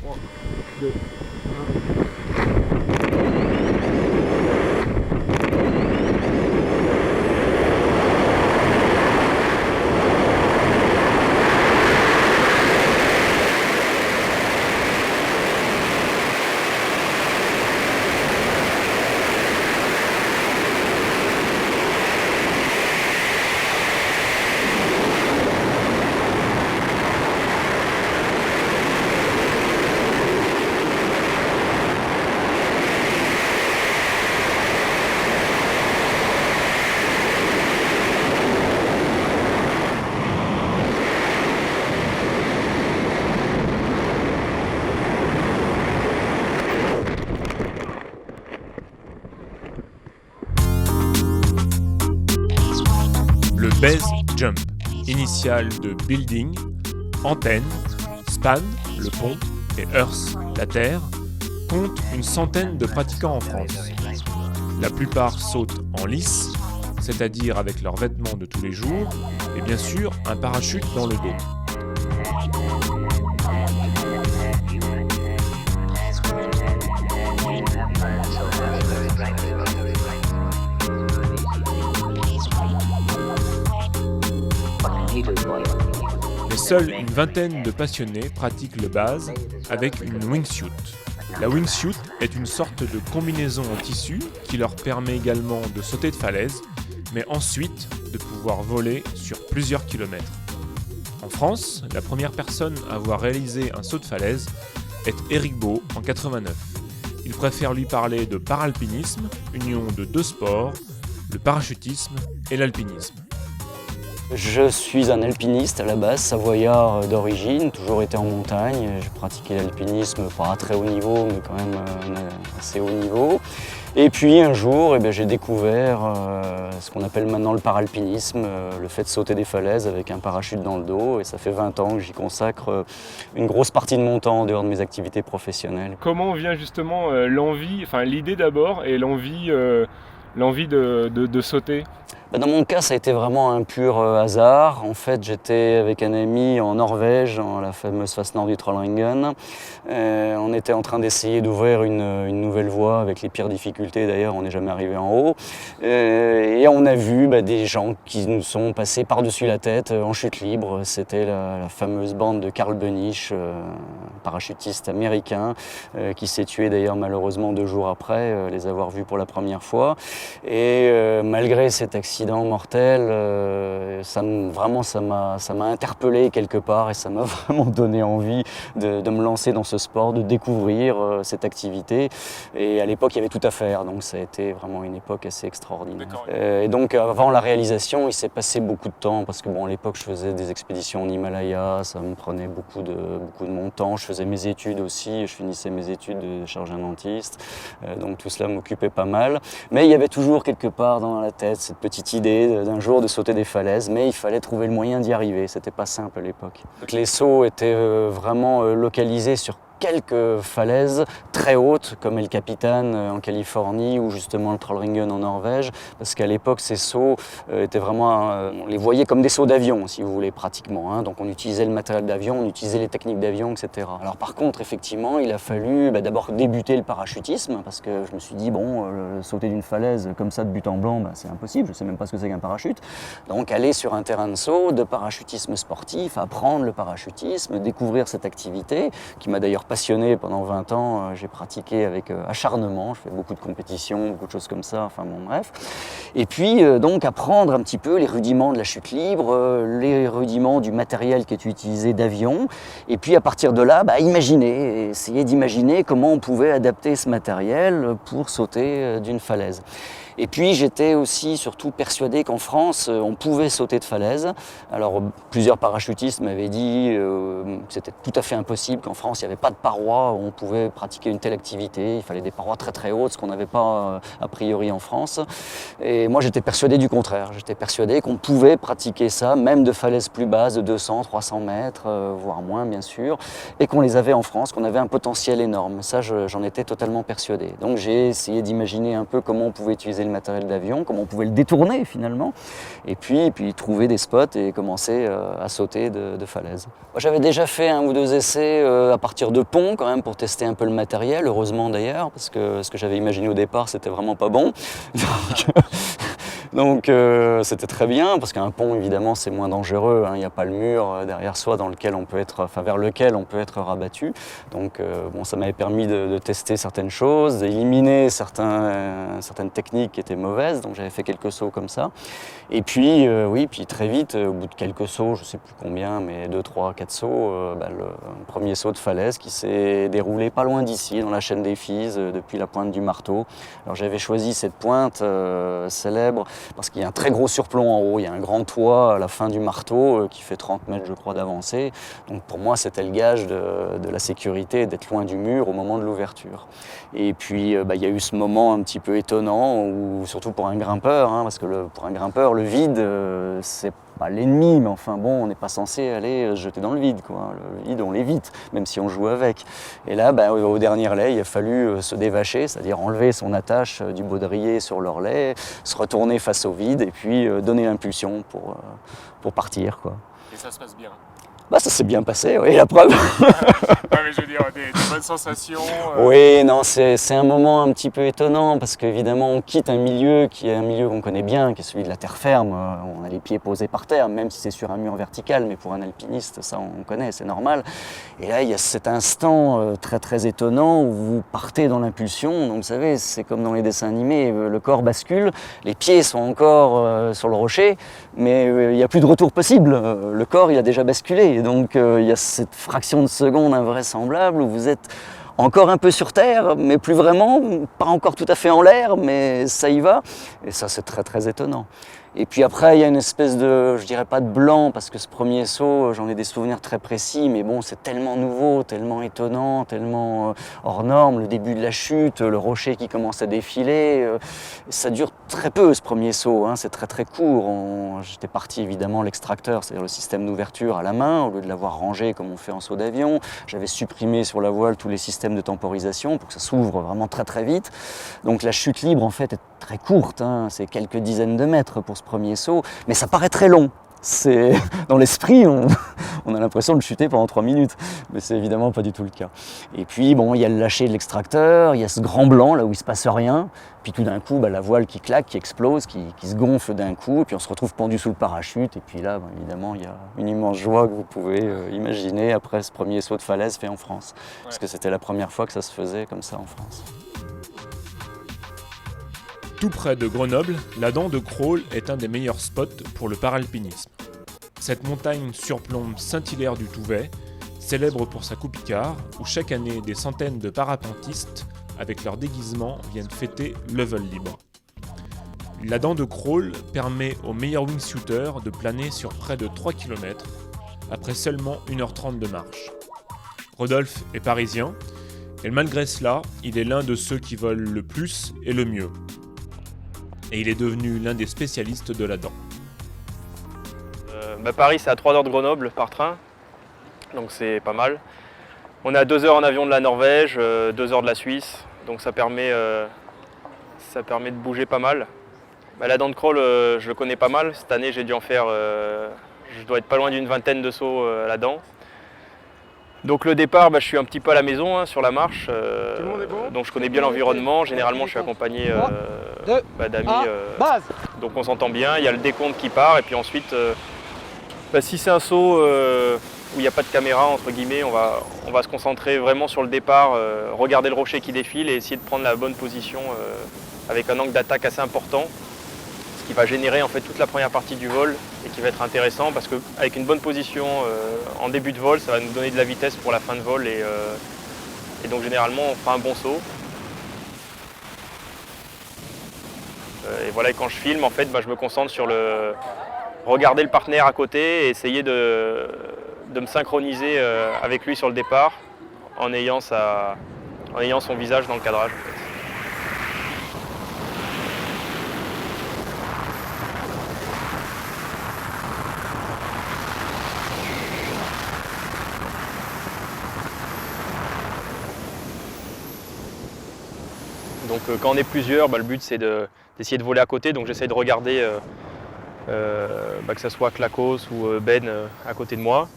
3, 2, 1. Le base jump, initiale de building, antenne, span, le pont, et earth, la terre, compte une centaine de pratiquants en France. La plupart sautent en lice, c'est-à-dire avec leurs vêtements de tous les jours, et bien sûr un parachute dans le dos. Mais seule une vingtaine de passionnés pratiquent le base avec une wingsuit. La wingsuit est une sorte de combinaison en tissu qui leur permet également de sauter de falaise, mais ensuite de pouvoir voler sur plusieurs kilomètres. En France, la première personne à avoir réalisé un saut de falaise est Éric Beau en 89. Il préfère lui parler de paralpinisme, union de deux sports, le parachutisme et l'alpinisme. Je suis un alpiniste à la base, savoyard d'origine, toujours été en montagne. J'ai pratiqué l'alpinisme, pas à très haut niveau, mais quand même assez haut niveau. Et puis un jour, j'ai découvert ce qu'on appelle maintenant le paralpinisme, le fait de sauter des falaises avec un parachute dans le dos. Et ça fait 20 ans que j'y consacre une grosse partie de mon temps en dehors de mes activités professionnelles. Comment vient justement l'idée d'abord et l'envie de sauter? Dans mon cas, ça a été vraiment un pur hasard. En fait, j'étais avec un ami en Norvège, dans la fameuse face nord du Trollhättan. On était en train d'essayer d'ouvrir une nouvelle voie avec les pires difficultés. D'ailleurs, on n'est jamais arrivé en haut. Et on a vu des gens qui nous sont passés par-dessus la tête en chute libre. C'était la fameuse bande de Carl Benisch, parachutiste américain, qui s'est tué d'ailleurs malheureusement 2 jours après les avoir vus pour la première fois. Et malgré cet accident mortel, ça m'a interpellé quelque part et ça m'a vraiment donné envie de me lancer dans ce sport, de découvrir cette activité. Et à l'époque, il y avait tout à faire, donc ça a été vraiment une époque assez extraordinaire. Et donc avant la réalisation, il s'est passé beaucoup de temps parce que à l'époque, je faisais des expéditions en Himalaya, ça me prenait beaucoup de mon temps. Je faisais mes études aussi, je finissais mes études de chirurgien dentiste, donc tout cela m'occupait pas mal. Mais il y avait toujours quelque part dans la tête cette petite idée d'un jour de sauter des falaises, mais il fallait trouver le moyen d'y arriver, c'était pas simple à l'époque. Les sauts étaient vraiment localisés sur quelques falaises très hautes comme El Capitan en Californie ou justement le Trollhättan en Norvège, parce qu'à l'époque ces sauts étaient vraiment, on les voyait comme des sauts d'avion si vous voulez pratiquement, donc on utilisait le matériel d'avion, on utilisait les techniques d'avion, etc. Alors par contre effectivement il a fallu d'abord débuter le parachutisme parce que je me suis dit sauter d'une falaise comme ça de but en blanc c'est impossible, je sais même pas ce que c'est qu'un parachute, donc aller sur un terrain de saut de parachutisme sportif, apprendre le parachutisme, découvrir cette activité qui m'a d'ailleurs passionné pendant 20 ans, j'ai pratiqué avec acharnement, je fais beaucoup de compétitions, beaucoup de choses comme ça, bref. Et puis donc apprendre un petit peu les rudiments de la chute libre, les rudiments du matériel qui est utilisé d'avion, et puis à partir de là, essayer d'imaginer comment on pouvait adapter ce matériel pour sauter d'une falaise. Et puis j'étais aussi surtout persuadé qu'en France, on pouvait sauter de falaise. Alors plusieurs parachutistes m'avaient dit que c'était tout à fait impossible, qu'en France il n'y avait pas de parois où on pouvait pratiquer une telle activité. Il fallait des parois très très hautes, ce qu'on n'avait pas a priori en France. Et moi j'étais persuadé du contraire. J'étais persuadé qu'on pouvait pratiquer ça, même de falaises plus basses, de 200, 300 mètres, voire moins bien sûr, et qu'on les avait en France, qu'on avait un potentiel énorme. Ça j'en étais totalement persuadé. Donc j'ai essayé d'imaginer un peu comment on pouvait utiliser le matériel d'avion, comment on pouvait le détourner finalement, et puis trouver des spots et commencer à sauter de falaises. J'avais déjà fait 1 ou 2 essais à partir de ponts quand même pour tester un peu le matériel, heureusement d'ailleurs, parce que ce que j'avais imaginé au départ c'était vraiment pas bon. Donc c'était très bien, parce qu'un pont évidemment c'est moins dangereux, hein, il n'y a pas le mur derrière soi vers lequel on peut être rabattu. Donc bon, ça m'avait permis de tester certaines choses, d'éliminer certaines techniques qui étaient mauvaises, donc j'avais fait quelques sauts comme ça. Et puis puis très vite, au bout de quelques sauts, je ne sais plus combien, mais 2, 3, 4 sauts, le premier saut de falaise qui s'est déroulé pas loin d'ici, dans la chaîne des Fises, depuis la pointe du Marteau. Alors j'avais choisi cette pointe célèbre parce qu'il y a un très gros surplomb en haut, il y a un grand toit à la fin du Marteau qui fait 30 mètres je crois d'avancée. Donc pour moi c'était le gage de la sécurité, d'être loin du mur au moment de l'ouverture. Et puis il y a eu ce moment un petit peu étonnant, où, surtout pour un grimpeur, hein, parce que pour un grimpeur le vide c'est pas l'ennemi, mais enfin bon, on n'est pas censé aller se jeter dans le vide, quoi. Le vide, on l'évite, même si on joue avec. Et là, au dernier lait, il a fallu se dévacher, c'est-à-dire enlever son attache du baudrier sur l'orlet, se retourner face au vide et puis donner l'impulsion pour partir, quoi. Et ça se passe bien. Ça s'est bien passé, oui, la preuve. Mais je veux dire, des bonnes sensations. Oui, non, c'est un moment un petit peu étonnant parce qu'évidemment on quitte un milieu qui est un milieu qu'on connaît bien, qui est celui de la terre ferme. On a les pieds posés par terre, même si c'est sur un mur vertical, mais pour un alpiniste, ça on connaît, c'est normal. Et là, il y a cet instant très très étonnant où vous partez dans l'impulsion. Donc vous savez, c'est comme dans les dessins animés, le corps bascule, les pieds sont encore sur le rocher, mais il n'y a plus de retour possible. Le corps, il a déjà basculé. Et donc il y a cette fraction de seconde invraisemblable où vous êtes encore un peu sur terre, mais plus vraiment, pas encore tout à fait en l'air, mais ça y va. Et ça, c'est très très étonnant. Et puis après, il y a une espèce de, je dirais pas de blanc, parce que ce premier saut, j'en ai des souvenirs très précis, mais bon, c'est tellement nouveau, tellement étonnant, tellement hors norme, le début de la chute, le rocher qui commence à défiler, ça dure très peu ce premier saut, hein, c'est très très court. J'étais parti évidemment l'extracteur, c'est-à-dire le système d'ouverture à la main, au lieu de l'avoir rangé comme on fait en saut d'avion. J'avais supprimé sur la voile tous les systèmes de temporisation pour que ça s'ouvre vraiment très très vite. Donc la chute libre en fait est très courte, hein, c'est quelques dizaines de mètres pour ce premier saut, mais ça paraît très long. Dans l'esprit, on a l'impression de chuter pendant 3 minutes, mais c'est évidemment pas du tout le cas. Et puis bon, il y a le lâcher de l'extracteur, il y a ce grand blanc là où il se passe rien, puis tout d'un coup la voile qui claque, qui explose, qui se gonfle d'un coup, et puis on se retrouve pendu sous le parachute, et puis là évidemment il y a une immense joie que vous pouvez imaginer après ce premier saut de falaise fait en France, parce que c'était la première fois que ça se faisait comme ça en France. Tout près de Grenoble, la Dent de Crolles est un des meilleurs spots pour le paralpinisme. Cette montagne surplombe Saint-Hilaire du Touvet, célèbre pour sa coupe Icare, où chaque année des centaines de parapentistes, avec leur déguisement, viennent fêter le vol libre. La Dent de Crolles permet aux meilleurs wingsuiters de planer sur près de 3 km, après seulement 1h30 de marche. Rodolphe est parisien, et malgré cela, il est l'un de ceux qui volent le plus et le mieux. Et il est devenu l'un des spécialistes de la Dent. Paris, c'est à 3 heures de Grenoble par train, donc c'est pas mal. On est à 2 heures en avion de la Norvège, 2 heures de la Suisse, donc ça permet de bouger pas mal. La Dent de Crolles, je le connais pas mal. Cette année, j'ai dû en faire, je dois être pas loin d'une vingtaine de sauts à la Dent. Donc le départ, je suis un petit peu à la maison, hein, sur la marche, donc je connais bien l'environnement. Généralement, je suis accompagné d'amis, donc on s'entend bien. Il y a le décompte qui part, et puis ensuite, si c'est un saut où il n'y a pas de caméra, entre guillemets, on va se concentrer vraiment sur le départ, regarder le rocher qui défile et essayer de prendre la bonne position avec un angle d'attaque assez important, ce qui va générer en fait toute la première partie du vol et qui va être intéressant parce qu'avec une bonne position en début de vol, ça va nous donner de la vitesse pour la fin de vol et donc généralement on fera un bon saut. Et voilà, et quand je filme, en fait, je me concentre sur regarder le partenaire à côté et essayer de me synchroniser avec lui sur le départ en ayant son visage dans le cadrage. En fait. Donc quand on est plusieurs, le but c'est d'essayer de voler à côté, donc j'essaye de regarder que ce soit Clacos ou Ben à côté de moi.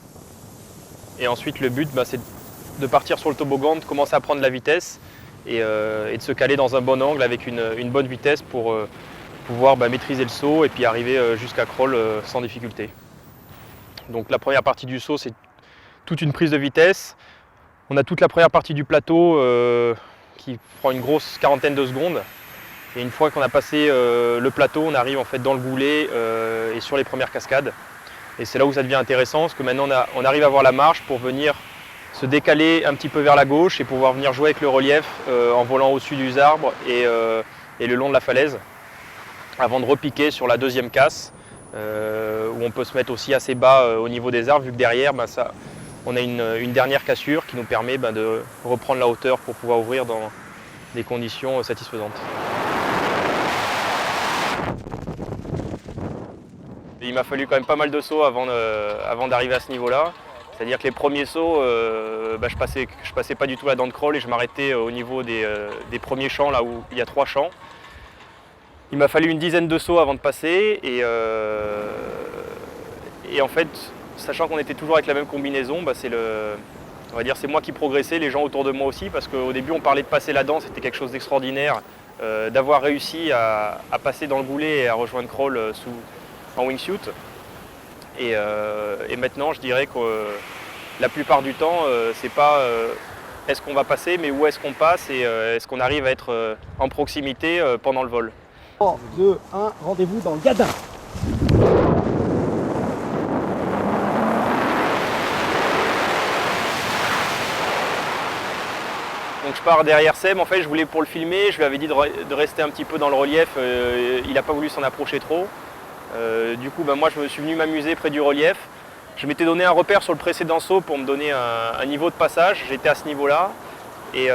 Et ensuite le but c'est de partir sur le toboggan, de commencer à prendre la vitesse et de se caler dans un bon angle avec une bonne vitesse pour pouvoir maîtriser le saut et puis arriver jusqu'à crawl sans difficulté. Donc la première partie du saut c'est toute une prise de vitesse. On a toute la première partie du plateau qui prend une grosse quarantaine de secondes. Et une fois qu'on a passé le plateau, on arrive en fait dans le goulet et sur les premières cascades. Et c'est là où ça devient intéressant, parce que maintenant on arrive à avoir la marge pour venir se décaler un petit peu vers la gauche et pouvoir venir jouer avec le relief en volant au-dessus des arbres et le long de la falaise, avant de repiquer sur la deuxième casse, où on peut se mettre aussi assez bas au niveau des arbres, vu que derrière on a une dernière cassure qui nous permet de reprendre la hauteur pour pouvoir ouvrir dans des conditions satisfaisantes. Il m'a fallu quand même pas mal de sauts avant d'arriver à ce niveau-là. C'est-à-dire que les premiers sauts, je passais pas du tout la dent de crawl et je m'arrêtais au niveau des premiers champs, là où il y a 3 champs. Il m'a fallu une dizaine de sauts avant de passer et en fait, sachant qu'on était toujours avec la même combinaison, c'est moi qui progressais, les gens autour de moi aussi, parce qu'au début on parlait de passer la dent, c'était quelque chose d'extraordinaire, d'avoir réussi à passer dans le goulet et à rejoindre crawl en wingsuit. Et maintenant je dirais que la plupart du temps, c'est pas est-ce qu'on va passer, mais où est-ce qu'on passe et est-ce qu'on arrive à être en proximité pendant le vol. 3, 2, 1, rendez-vous dans le gadin. Donc je pars derrière Seb, en fait je voulais pour le filmer, je lui avais dit de rester un petit peu dans le relief, il n'a pas voulu s'en approcher trop. Du coup moi je me suis venu m'amuser près du relief. Je m'étais donné un repère sur le précédent saut pour me donner un niveau de passage, j'étais à ce niveau-là. Et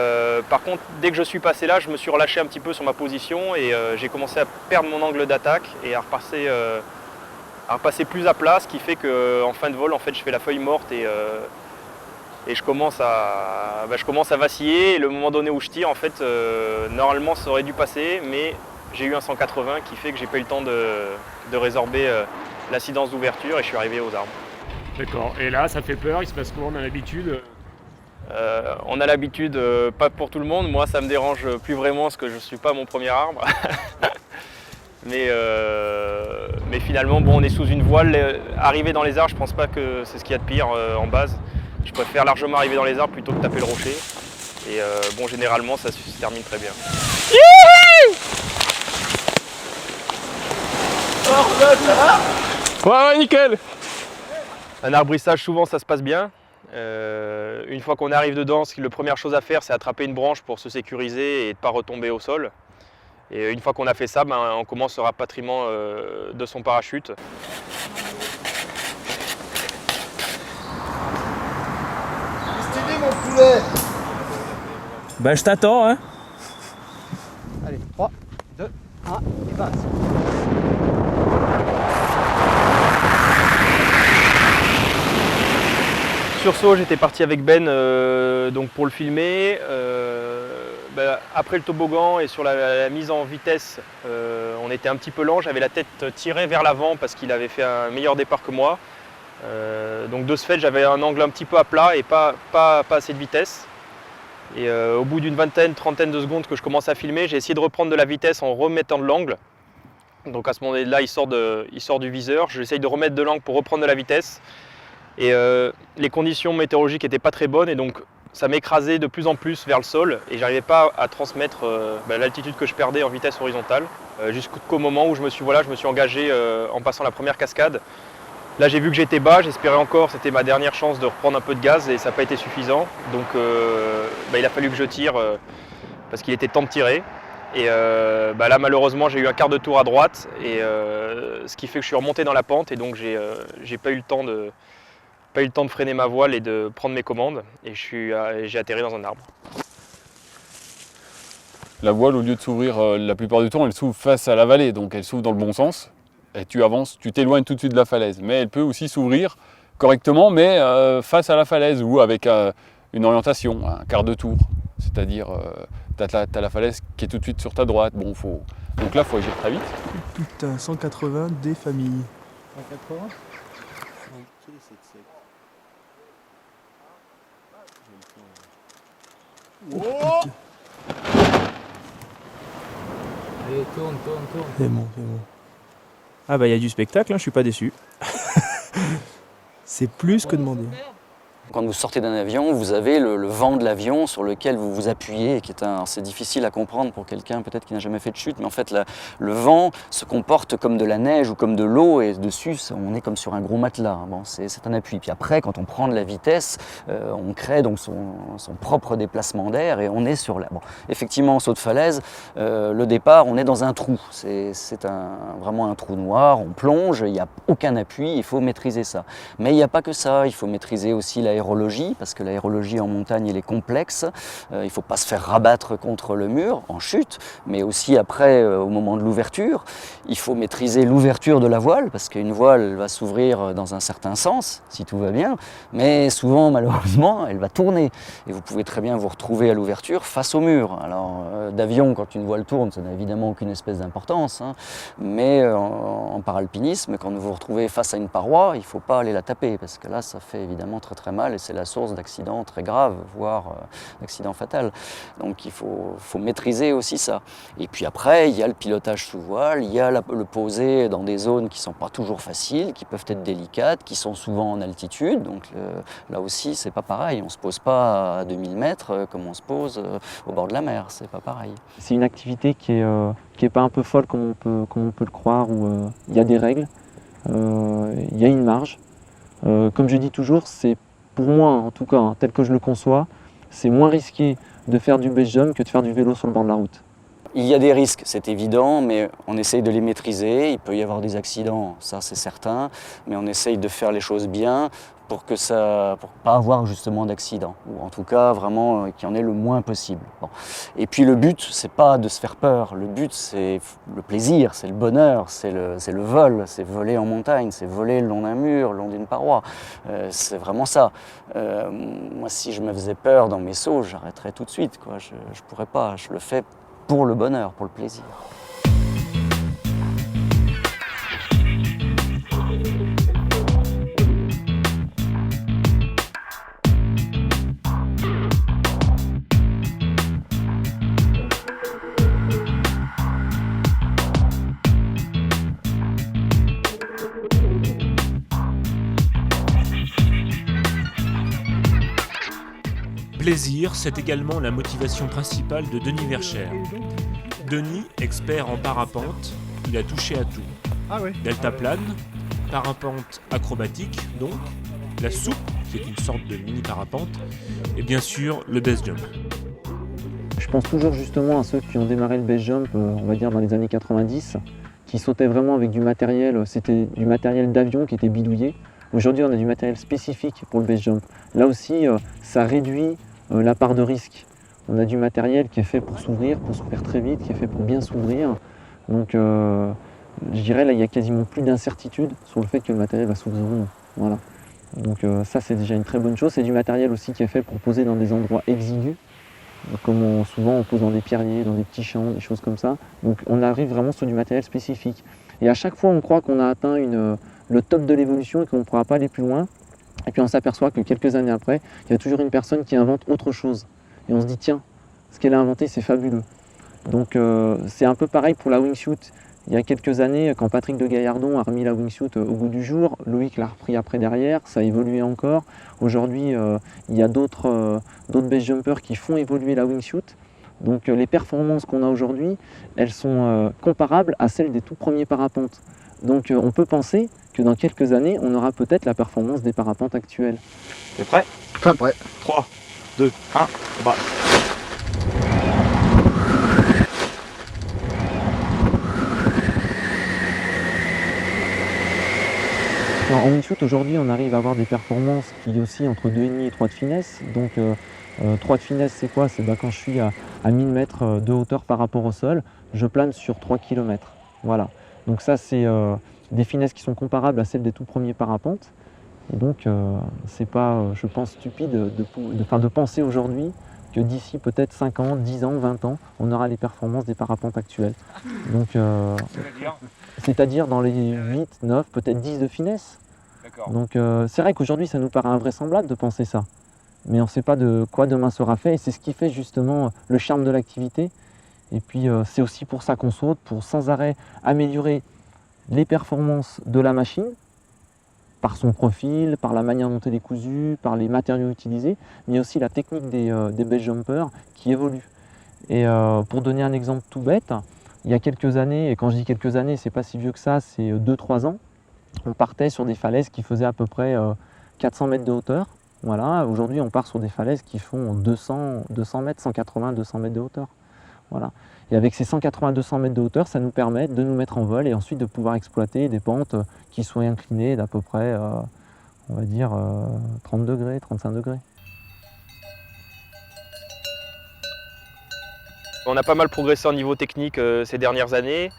par contre, dès que je suis passé là, je me suis relâché un petit peu sur ma position et j'ai commencé à perdre mon angle d'attaque et à repasser plus à plat, ce qui fait qu'en fin de vol, en fait, je fais la feuille morte et je commence à vaciller. Et le moment donné où je tire, en fait, normalement, ça aurait dû passer, mais j'ai eu un 180 qui fait que j'ai pas eu le temps de résorber l'incidence d'ouverture et je suis arrivé aux arbres. D'accord. Et là, ça fait peur, il se passe quoi? On a l'habitude? On a l'habitude, pas pour tout le monde, moi ça me dérange plus vraiment parce que je ne suis pas mon premier arbre. mais finalement, on est sous une voile. Arriver dans les arbres, je pense pas que c'est ce qu'il y a de pire en base. Je préfère largement arriver dans les arbres plutôt que taper le rocher. Et généralement, ça se termine très bien. Ouais, nickel! Un arbrissage, souvent ça se passe bien. Une fois qu'on arrive dedans, la première chose à faire, c'est attraper une branche pour se sécuriser et ne pas retomber au sol. Et une fois qu'on a fait ça, on commence le rapatriement de son parachute. Stylé mon poulet. Je t'attends, hein. Allez, 3, 2, 1, et passe. Sursaut, j'étais parti avec Ben donc pour le filmer. Après le toboggan et sur la mise en vitesse, on était un petit peu lent. J'avais la tête tirée vers l'avant parce qu'il avait fait un meilleur départ que moi. Donc de ce fait, j'avais un angle un petit peu à plat et pas assez de vitesse. Et au bout d'une trentaine de secondes que je commence à filmer, j'ai essayé de reprendre de la vitesse en remettant de l'angle. Donc à ce moment-là, il sort du viseur. J'essaye de remettre de l'angle pour reprendre de la vitesse. Et les conditions météorologiques n'étaient pas très bonnes et donc ça m'écrasait de plus en plus vers le sol et j'arrivais pas à transmettre l'altitude que je perdais en vitesse horizontale jusqu'au moment où je me suis engagé en passant la première cascade. Là j'ai vu que j'étais bas, j'espérais encore, c'était ma dernière chance de reprendre un peu de gaz et ça n'a pas été suffisant. Donc il a fallu que je tire parce qu'il était temps de tirer. Et là malheureusement j'ai eu un quart de tour à droite et ce qui fait que je suis remonté dans la pente et donc j'ai pas eu le temps de freiner ma voile et de prendre mes commandes et j'ai atterri dans un arbre. La voile, au lieu de s'ouvrir la plupart du temps, elle s'ouvre face à la vallée, donc elle s'ouvre dans le bon sens et tu avances, tu t'éloignes tout de suite de la falaise. Mais elle peut aussi s'ouvrir correctement, mais face à la falaise ou avec une orientation, un quart de tour. C'est-à-dire, t'as la falaise qui est tout de suite sur ta droite. Bon, donc là, il faut agir très vite. Putain, 180 des familles. 180. Allez, tourne. C'est bon. Ah bah il y a du spectacle, hein, je suis pas déçu. C'est plus que demandé. Quand vous sortez d'un avion, vous avez le vent de l'avion sur lequel vous vous appuyez, qui est c'est difficile à comprendre pour quelqu'un peut-être qui n'a jamais fait de chute, mais en fait le vent se comporte comme de la neige ou comme de l'eau et dessus on est comme sur un gros matelas. Bon, c'est un appui. Puis après, quand on prend de la vitesse, on crée donc son propre déplacement d'air et on est sur la. Bon, effectivement, en saut de falaise, le départ, on est dans un trou. C'est vraiment un trou noir. On plonge, il n'y a aucun appui. Il faut maîtriser ça. Mais il n'y a pas que ça. Il faut maîtriser aussi l'aérologie, parce que l'aérologie en montagne, elle est complexe. Il ne faut pas se faire rabattre contre le mur en chute, mais aussi après, au moment de l'ouverture. Il faut maîtriser l'ouverture de la voile, parce qu'une voile elle va s'ouvrir dans un certain sens, si tout va bien, mais souvent, malheureusement, elle va tourner. Et vous pouvez très bien vous retrouver à l'ouverture face au mur. Alors, d'avion, quand une voile tourne, ça n'a évidemment aucune espèce d'importance, hein, mais en paralpinisme, quand vous vous retrouvez face à une paroi, il ne faut pas aller la taper, parce que là, ça fait évidemment très très mal et c'est la source d'accidents très graves, voire d'accidents fatals. Donc il faut maîtriser aussi ça. Et puis après, il y a le pilotage sous voile, il y a le poser dans des zones qui ne sont pas toujours faciles, qui peuvent être délicates, qui sont souvent en altitude. Donc là aussi, c'est pas pareil. On ne se pose pas à 2000 mètres comme on se pose au bord de la mer. C'est pas pareil. C'est une activité qui est pas un peu folle comme on peut le croire, où il y a des règles, il y a une marge. Comme je dis toujours, c'est pour moi, en tout cas, tel que je le conçois, c'est moins risqué de faire du base jump que de faire du vélo sur le bord de la route. Il y a des risques, c'est évident, mais on essaye de les maîtriser. Il peut y avoir des accidents, ça c'est certain, mais on essaye de faire les choses bien pour pas avoir justement d'accident, ou en tout cas vraiment qu'il y en ait le moins possible. Bon. Et puis le but, c'est pas de se faire peur. Le but, c'est le plaisir, c'est le bonheur, c'est le vol, c'est voler en montagne, c'est voler le long d'un mur, le long d'une paroi. C'est vraiment ça. Moi, si je me faisais peur dans mes sauts, j'arrêterais tout de suite, quoi. Je pourrais pas. Je le fais pour le bonheur, pour le plaisir. Plaisir, c'est également la motivation principale de Denis Verchères. Denis, expert en parapente, il a touché à tout. Ah ouais. Deltaplane, parapente acrobatique donc, la soupe, qui est une sorte de mini parapente, et bien sûr le base jump. Je pense toujours justement à ceux qui ont démarré le base jump, on va dire dans les années 90, qui sautaient vraiment avec du matériel, c'était du matériel d'avion qui était bidouillé. Aujourd'hui, on a du matériel spécifique pour le base jump. Là aussi, ça réduit la part de risque. On a du matériel qui est fait pour s'ouvrir très vite, qui est fait pour bien s'ouvrir. Donc, je dirais là, il y a quasiment plus d'incertitude sur le fait que le matériel va s'ouvrir ou non. Voilà. Donc ça, c'est déjà une très bonne chose. C'est du matériel aussi qui est fait pour poser dans des endroits exigus, comme souvent on pose dans des pierriers, dans des petits champs, des choses comme ça. Donc on arrive vraiment sur du matériel spécifique. Et à chaque fois, on croit qu'on a atteint le top de l'évolution et qu'on ne pourra pas aller plus loin. Et puis on s'aperçoit que quelques années après, il y a toujours une personne qui invente autre chose. Et on se dit, tiens, ce qu'elle a inventé, c'est fabuleux. Donc c'est un peu pareil pour la wingsuit. Il y a quelques années, quand Patrick de Gaillardon a remis la wingsuit au goût du jour, Loïc l'a repris après derrière, ça a évolué encore. Aujourd'hui, il y a d'autres base jumpers qui font évoluer la wingsuit. Donc les performances qu'on a aujourd'hui, elles sont comparables à celles des tout premiers parapentes. Donc on peut penser que dans quelques années, on aura peut-être la performance des parapentes actuelles. T'es prêt? Enfin prêt. 3, 2, 1, bah. En wingsuit, aujourd'hui, on arrive à avoir des performances qui oscillent entre 2,5 et 3 de finesse. Donc 3 de finesse, c'est quoi? C'est quand je suis à 1000 mètres de hauteur par rapport au sol, je plane sur 3 km. Voilà. Donc ça, c'est des finesses qui sont comparables à celles des tout premiers parapentes. Et donc, c'est pas, je pense, stupide de penser aujourd'hui que d'ici peut-être 5 ans, 10 ans, 20 ans, on aura les performances des parapentes actuelles. Donc, c'est-à-dire dans les 8, 9, peut-être 10 de finesse. Donc c'est vrai qu'aujourd'hui ça nous paraît invraisemblable de penser ça. Mais on ne sait pas de quoi demain sera fait et c'est ce qui fait justement le charme de l'activité. Et puis c'est aussi pour ça qu'on saute, pour sans arrêt améliorer les performances de la machine, par son profil, par la manière dont elle est cousue, par les matériaux utilisés, mais aussi la technique des base jumpers qui évolue. Et pour donner un exemple tout bête, il y a quelques années, et quand je dis quelques années, c'est pas si vieux que ça, c'est 2-3 ans, on partait sur des falaises qui faisaient à peu près 400 mètres de hauteur. Voilà. Aujourd'hui, on part sur des falaises qui font 200 mètres, 180, 200 mètres de hauteur. Voilà. Et avec ces 180-200 mètres de hauteur, ça nous permet de nous mettre en vol et ensuite de pouvoir exploiter des pentes qui soient inclinées d'à peu près, on va dire, 30 degrés, 35 degrés. On a pas mal progressé en niveau technique ces dernières années.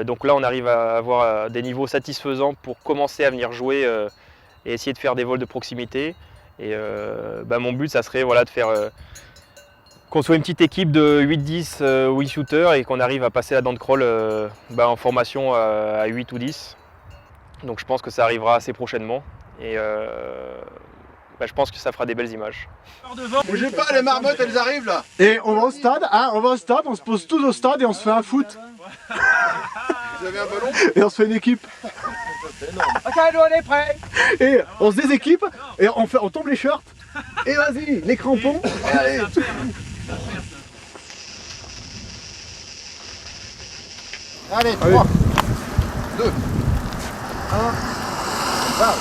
Donc là, on arrive à avoir des niveaux satisfaisants pour commencer à venir jouer et essayer de faire des vols de proximité. Et mon but, ça serait de faire qu'on soit une petite équipe de 8-10 wing shooters et qu'on arrive à passer la dent de crawl en formation à 8 ou 10. Donc je pense que ça arrivera assez prochainement. Et je pense que ça fera des belles images. Bougez pas, les marmottes elles arrivent là. Et on va au stade, on se pose tous au stade et on se fait un foot. Vous avez un ballon? Et on se fait une équipe. Ok, nous on est prêts. Et on se déséquipe et on tombe les shorts. Et vas-y, les crampons. Et allez. Allez, 3, 2, 1, va.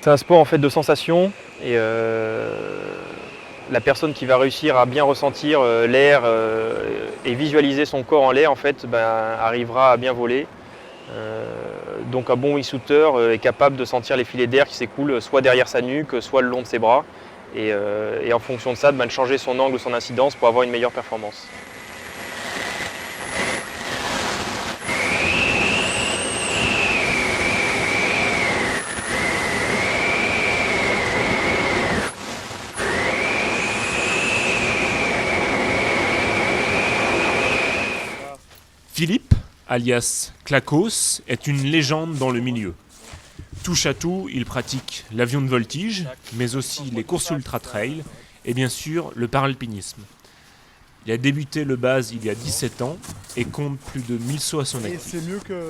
C'est un sport en fait de sensations et la personne qui va réussir à bien ressentir l'air et visualiser son corps en l'air en fait arrivera à bien voler. Donc un bon wingshooter est capable de sentir les filets d'air qui s'écoulent soit derrière sa nuque, soit le long de ses bras et en fonction de ça de changer son angle, son incidence pour avoir une meilleure performance. Philippe, alias Clacos, est une légende dans le milieu. Touche à tout, il pratique l'avion de voltige, mais aussi les courses ultra-trail et bien sûr le paralpinisme. Il a débuté le base il y a 17 ans et compte plus de 1000 sauts à son actif. C'est mieux que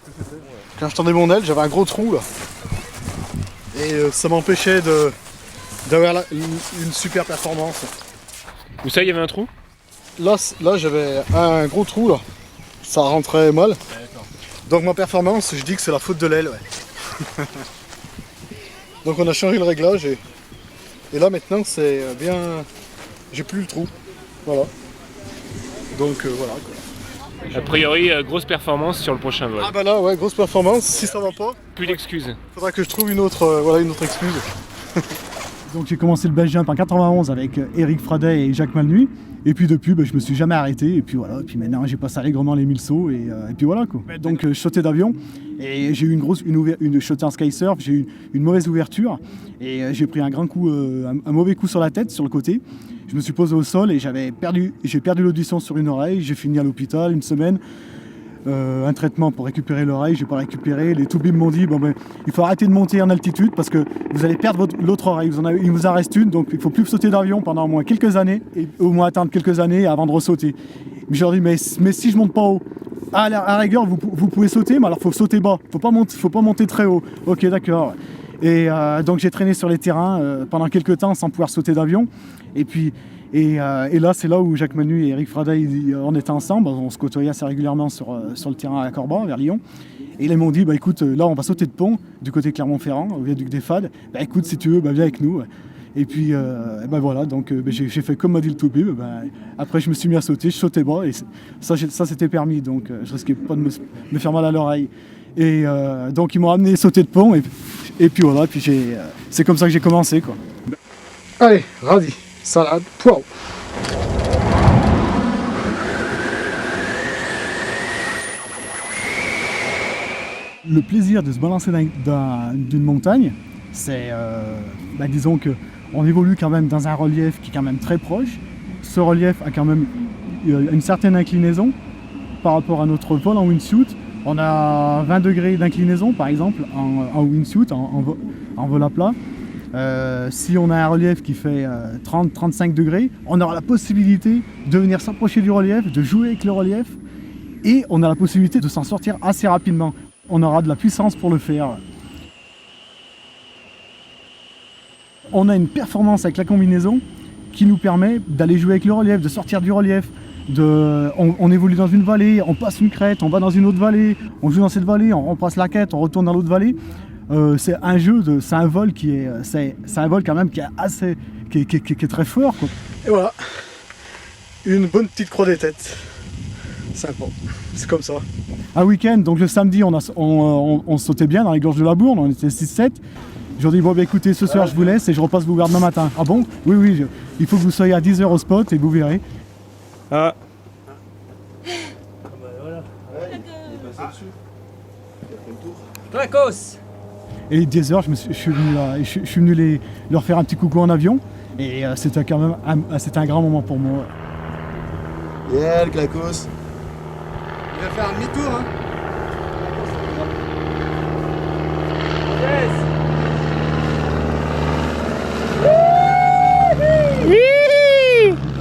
c'était. Quand je tendais mon aile, j'avais un gros trou là. Et ça m'empêchait d'avoir une super performance. Où ça, il y avait un trou? Là j'avais un gros trou là. Ça rentrait mal. Donc ma performance, je dis que c'est la faute de l'aile. Ouais. Donc on a changé le réglage et là maintenant c'est bien. J'ai plus le trou. Voilà. Donc voilà quoi. A priori, grosse performance sur le prochain vol. Ah bah là ouais, grosse performance. Si ça va pas, Plus d'excuses. faudra que je trouve une autre excuse. Donc j'ai commencé le base jump en 91 avec Eric Fradet et Jacques Malnuis. Et puis depuis, je me suis jamais arrêté. Et puis voilà. Et puis maintenant, j'ai passé allègrement les 1000 sauts. Et puis voilà quoi. Donc je sautais d'avion. Et j'ai eu une sauté en skysurf. J'ai eu une mauvaise ouverture. Et j'ai pris un grand coup, un mauvais coup sur la tête, sur le côté. Je me suis posé au sol et j'ai perdu l'audition sur une oreille. J'ai fini à l'hôpital une semaine. Un traitement pour récupérer l'oreille, j'ai pas récupéré. Les toubibs m'ont dit il faut arrêter de monter en altitude parce que vous allez perdre l'autre oreille. Il vous en reste une, donc il faut plus sauter d'avion pendant au moins quelques années et au moins attendre quelques années avant de ressauter. Mais je leur dis mais si je monte pas haut, à la rigueur vous pouvez sauter, mais alors faut sauter bas, faut pas monter très haut. Ok, d'accord. Et donc j'ai traîné sur les terrains pendant quelques temps sans pouvoir sauter d'avion. Et là, c'est là où Jacques Manu et Eric Fradet, on était ensemble, on se côtoyait assez régulièrement sur le terrain à Corban, vers Lyon. Et ils m'ont dit, écoute, là, on va sauter de pont du côté Clermont-Ferrand, au viaduc des Fades. Écoute, si tu veux, viens avec nous. Et puis, voilà, donc j'ai fait comme m'a dit le toubib. Après, je me suis mis à sauter, je sautais bas, et ça c'était permis, donc je risquais pas de me faire mal à l'oreille. Et donc, ils m'ont amené sauter de pont, et puis voilà, c'est comme ça que j'ai commencé, quoi. Allez, radis. salade, poireau. Le plaisir de se balancer d'une montagne, c'est, disons qu'on évolue quand même dans un relief qui est quand même très proche. Ce relief a quand même une certaine inclinaison par rapport à notre vol en wingsuit. On a 20 degrés d'inclinaison par exemple en wingsuit, en vol à plat. Si on a un relief qui fait 30-35 degrés, on aura la possibilité de venir s'approcher du relief, de jouer avec le relief, et on a la possibilité de s'en sortir assez rapidement. On aura de la puissance pour le faire. On a une performance avec la combinaison qui nous permet d'aller jouer avec le relief, de sortir du relief. On évolue dans une vallée, on passe une crête, on va dans une autre vallée, on joue dans cette vallée, on repasse la crête, on retourne dans l'autre vallée. C'est un vol quand même qui est très fort, quoi. Et voilà, une bonne petite croix des têtes. Sympa, c'est comme ça. Un week-end, donc le samedi, on sautait bien dans les gorges de la Bourne, on était 6-7. Je dis, bon, écoutez, ce soir je vous laisse et je repasse vous voir demain matin. Ah bon? Oui, il faut que vous soyez à 10h au spot et vous verrez. Ah. Dracos. Et 10h, je suis venu leur faire un petit coucou en avion. Et c'était quand même un grand moment pour moi. Yeah, le Clacos. Il va faire un demi-tour, hein.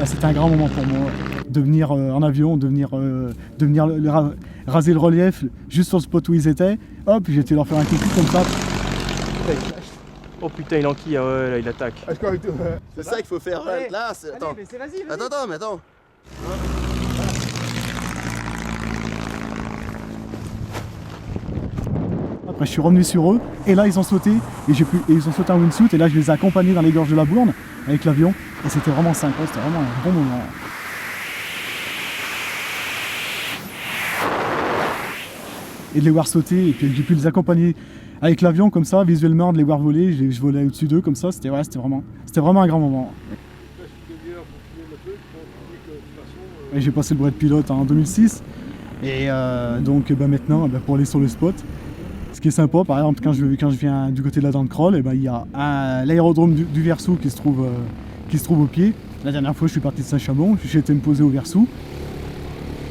C'était un grand moment pour moi de venir en avion, de venir raser le relief juste sur le spot où ils étaient. Hop, j'étais leur faire un coucou comme ça. Oh putain, il enquille, ah ouais, là il attaque. C'est ça qu'il faut faire là. Attends. Allez, vas-y. Attends. Après je suis revenu sur eux et là ils ont sauté et ils ont sauté en wingsuit et là je les ai accompagnés dans les gorges de la Bourne avec l'avion et c'était vraiment sympa, c'était vraiment un bon moment. Et de les voir sauter et puis j'ai pu les accompagner avec l'avion comme ça, visuellement, de les voir voler, je volais au-dessus d'eux comme ça, c'était vraiment un grand moment. Et j'ai passé le brevet de pilote en 2006 et donc maintenant pour aller sur le spot. Ce qui est sympa, par exemple, quand je viens du côté de la Dent de Croll, il y a l'aérodrome du Versou qui se trouve au pied. La dernière fois, je suis parti de Saint-Chamond, j'ai été me poser au Versou.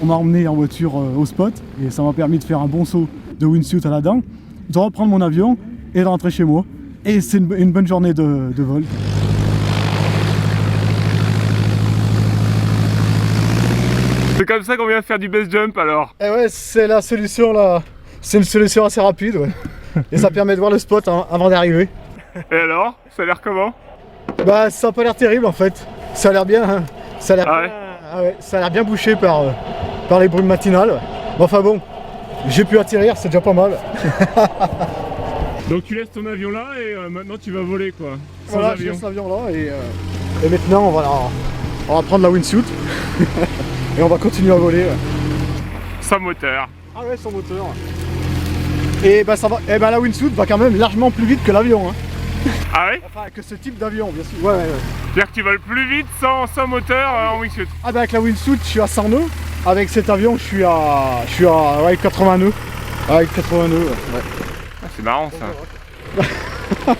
On m'a emmené en voiture au spot et ça m'a permis de faire un bon saut de wingsuit à la Dent, de reprendre mon avion et de rentrer chez moi. Et c'est une bonne journée de vol. C'est comme ça qu'on vient faire du base jump alors. Eh ouais, c'est la solution là. C'est une solution assez rapide, ouais. Et ça permet de voir le spot avant d'arriver. Et alors, ça a l'air comment? Bah, ça a pas l'air terrible en fait. Ça a l'air bien, hein. Ça a l'air bien bouché par les brumes matinales. Mais enfin bon, j'ai pu atterrir, c'est déjà pas mal. Donc tu laisses ton avion là et maintenant tu vas voler quoi. Sans voilà, avion. je laisse l'avion là et maintenant on va prendre la wingsuit et on va continuer à voler. Sans moteur. Ah ouais, sans moteur. Et bah ça va. Et bah la wingsuit va quand même largement plus vite que l'avion, hein. Ah ouais? Enfin que ce type d'avion, bien sûr. Ouais. C'est-à-dire que tu voles plus vite sans moteur en wingsuit? Ah bah avec la wingsuit je suis à 100 nœuds. Avec cet avion je suis à 80 nœuds. Avec 80 nœuds, ouais. Ah, c'est marrant ça.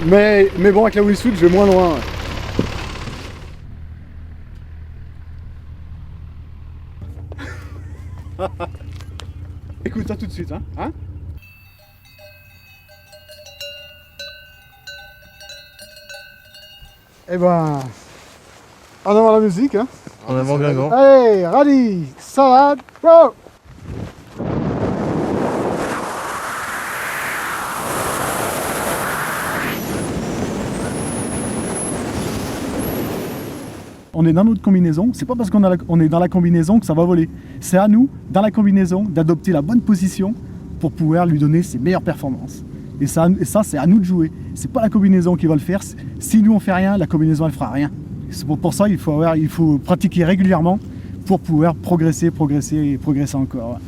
mais bon, avec la wingsuit je vais moins loin. Ouais. Écoute, à tout de suite, hein. Eh ben, en avant la musique, hein. En avant Guingamp. Allez, rallye, salade, go! On est dans notre combinaison, c'est pas parce qu'on est dans la combinaison que ça va voler. C'est à nous, dans la combinaison, d'adopter la bonne position pour pouvoir lui donner ses meilleures performances. Et ça c'est à nous de jouer. C'est pas la combinaison qui va le faire. Si nous on fait rien, la combinaison elle fera rien. C'est pour ça il faut pratiquer régulièrement pour pouvoir progresser encore.